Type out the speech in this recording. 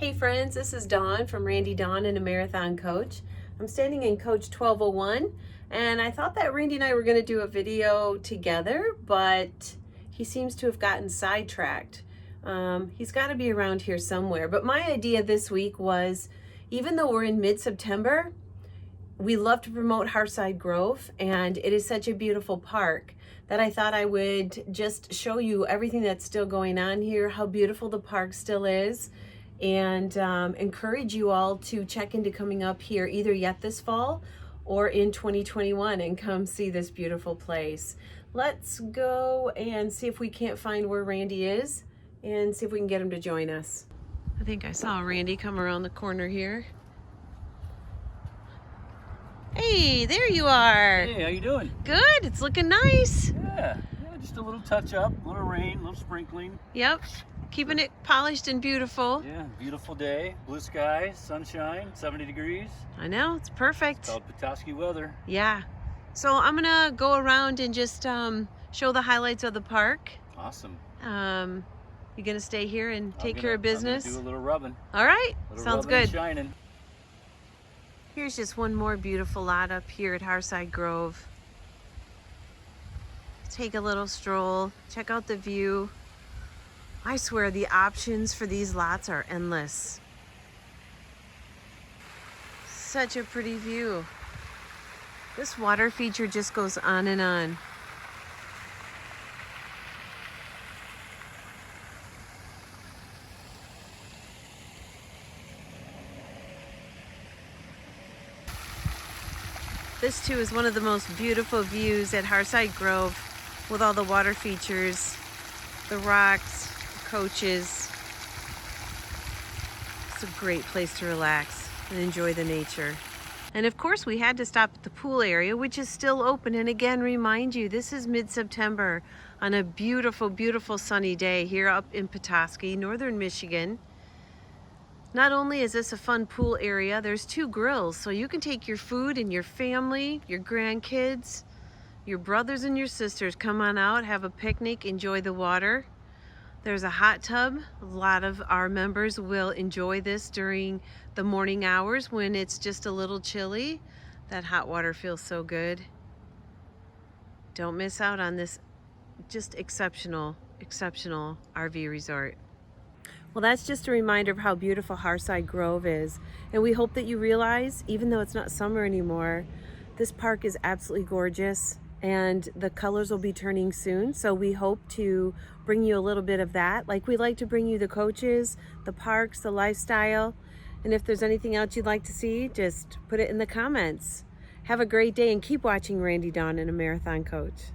Hey friends, this is Dawn from Randy Dawn and a Marathon Coach. I'm standing in Coach 1201 and I thought that Randy and I were going to do a video together, but he seems to have gotten sidetracked. He's got to be around here somewhere. But my idea this week was, even though we're in mid-September, we love to promote Hearthside Grove, and it is such a beautiful park that I thought I would just show you everything that's still going on here, how beautiful the park still is, and encourage you all to check into coming up here either yet this fall or in 2021 and come see this beautiful place. Let's go and see if we can't find where Randy is and see if we can get him to join us. I think I saw Randy come around the corner here. Hey, there you are. Hey, how you doing? Good, it's looking nice. Yeah, just a little touch up, a little rain, a little sprinkling. Yep, keeping it polished and beautiful. Yeah, beautiful day, blue sky, sunshine, 70 degrees. I know, it's perfect. It's called Petoskey weather. Yeah, so I'm gonna go around and just show the highlights of the park. Awesome. You gonna stay here and take care of business? I'm gonna do a little rubbing. All right, Little sounds rubbing and good. shining. Here's just one more beautiful lot up here at Hearthside Grove. Take a little stroll, check out the view. I swear the options for these lots are endless. Such a pretty view. This water feature just goes on and on. This too is one of the most beautiful views at Hearthside Grove, with all the water features, the rocks, the coaches. It's a great place to relax and enjoy the nature. And of course we had to stop at the pool area, which is still open. And again, remind you, this is mid-September on a beautiful, beautiful sunny day here up in Petoskey, northern Michigan. Not only is this a fun pool area, there's 2 grills, so you can take your food and your family, your grandkids, your brothers and your sisters, come on out, have a picnic, enjoy the water. There's a hot tub. A lot of our members will enjoy this during the morning hours when it's just a little chilly. That hot water feels so good. Don't miss out on this just exceptional, exceptional RV resort. Well, that's just a reminder of how beautiful Hearthside Grove is. And we hope that you realize, even though it's not summer anymore, this park is absolutely gorgeous and the colors will be turning soon. So we hope to bring you a little bit of that. Like we like to bring you the coaches, the parks, the lifestyle. And if there's anything else you'd like to see, just put it in the comments. Have a great day and keep watching Randy Dawn and a Marathon Coach.